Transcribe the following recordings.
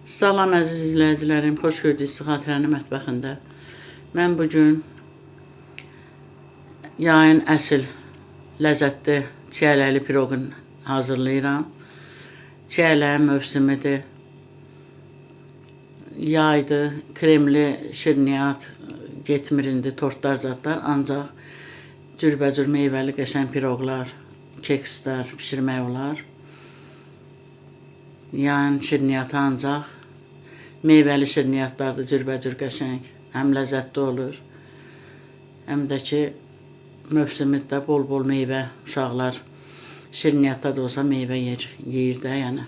Salam əziz izləyicilərim, xoş gördük sizi Xatirənin mətbəxində. Mən bugün yayın əsl ləzzətli çiyələkli piroqun hazırlayıram. Çiyələyin mövsümidir. Yaydır, kremli şirniyyat getmir indi, tortlar zadlar, ancaq cürbəcür meyvəli qəşəng piroqlar, kekslər pişirmək olar. Yayın şirniyyatı ancaq meyvəli şirniyyatlardır, cürbəcür qəşəng, həm ləzzətli olur, həm də ki, mövsümüddə bol-bol meyvə, uşaqlar şirniyyatda da olsa meyvə yeyir də, yəni.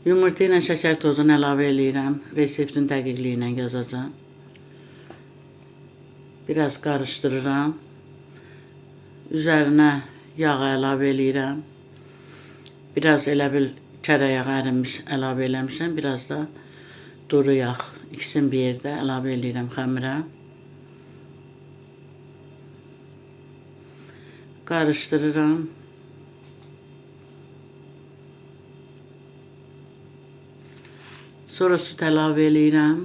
Yumurta ilə şəkər tozunu əlavə eləyirəm, reseptin dəqiqliyi ilə yazacağım. Biraz qarışdırıram, üzərinə yağ əlavə eləyirəm. Biraz elə bil kərə yağı ərinmiş əlavə eləmişəm, biraz da duru yağ. İkisini bir yerdə əlavə eləyirəm xəmirə. Qarışdırıram. Sonra süt əlavə eləyirəm.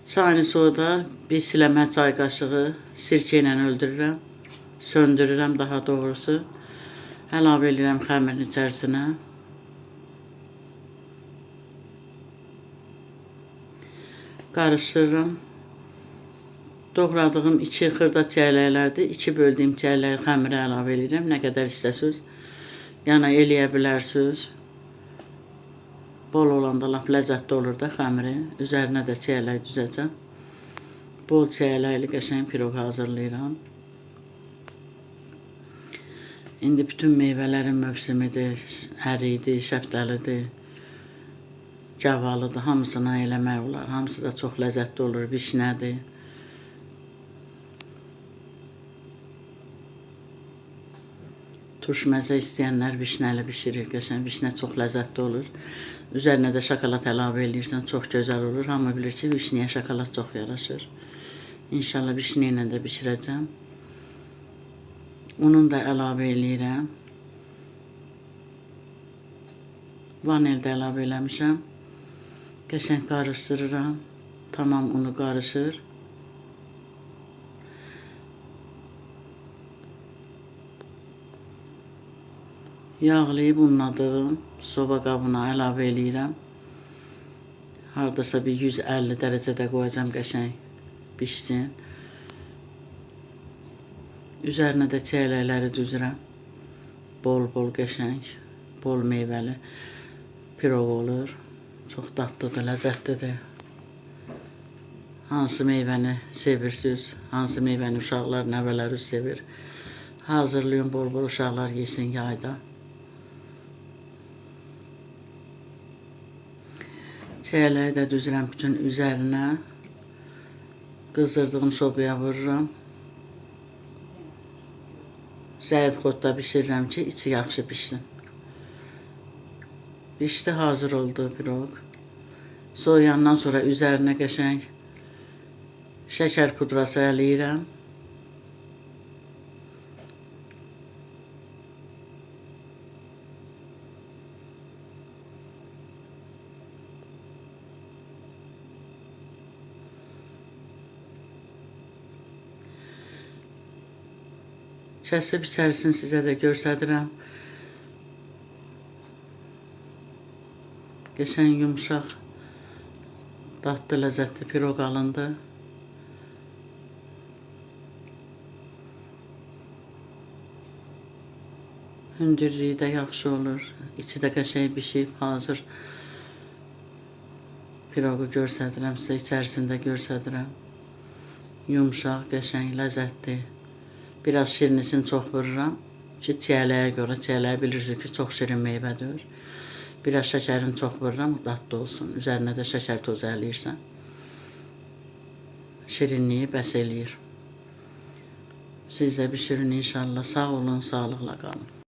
Çayını soda bir siləmə çay qaşığı sirkə ilə öldürürəm, söndürürəm daha doğrusu. Əlavə edirəm xəmirin içərisinə. Qarışdırıram. Doğradığım 2 xırda çiyələklərdir. 2 böldüyüm çiyələyi xəmirə əlavə edirəm. Nə qədər istəsiniz. Yəni eləyə bilərsiniz. Bol olanda lap ləzzətli olur da xəmiri. Üzərinə də çiyələk düzəcəm. Bol çiyələkli qəşəng piroq hazırlayıram. İndi bütün meyvələrin mövsümidir. Əridir, şəftəlidir, gavalıdır. Hamısına eləmək olar. Hamısı da çox ləzzətli olur. Vişnədir. Turş məzə istəyənlər vişnəli bişirir. Qəşəng vişnə çox ləzzətli olur. Üzərinə də şokolad əlavə edirsən, çox gözəl olur. Hamı bilir ki, vişniyə şokolad çox yaraşır. İnşallah vişnə ilə də bişirəcəm. Ununu da əlavə eləyirəm. Vanil də əlavə eləmişəm. Qəşəng qarışdırıram. Tamam unu qarışır. Yağlayıb unladığım soba qabına əlavə eləyirəm. Hardasa bir 150 dərəcədə qoyacam qəşəng bişsin. Üzərinə də çiyələkləri düzürəm. Bol-bol qəşəng, bol meyvəli piroq olur. Çox dadlıdır, ləzzətlidir. Hansı meyvəni sevirsiniz, hansı meyvəni uşaqlar, nəvələriniz sevir. Hazırlayın, bol-bol uşaqlar yesin yayda. Çiyələyi də düzürəm bütün üzərinə. Qızdırdığım sobaya vururam. Zəif xodda bişirirəm ki, içi yaxşı bişsin. Bişdi, hazır oldu piroq. Soğuyandan sonra üzərinə qəşəng şəkər pudrası ələyirəm. Kəsib içərisini sizə də göstərirəm. Qəşəng, yumuşaq, dadlı, ləzzətli piroq alındı. Hündürlüyü də yaxşı olur. İçi də qəşəng bişib, hazır. Piroqu göstərirəm sizə, içərisində göstərirəm. Yumuşaq, qəşəng, ləzzətli. Biraz şirinisini çox vururam ki, çiyələyə görə, çiyələyə bilirsiniz ki, çox şirin meyvədir. Biraz şəkərini çox vururam, dadlı olsun. Üzərinə də şəkər tozu ələyirsən. Şirinliyi bəs eləyir. Siz də bişirin inşallah. Sağ olun, sağlıqla qalın.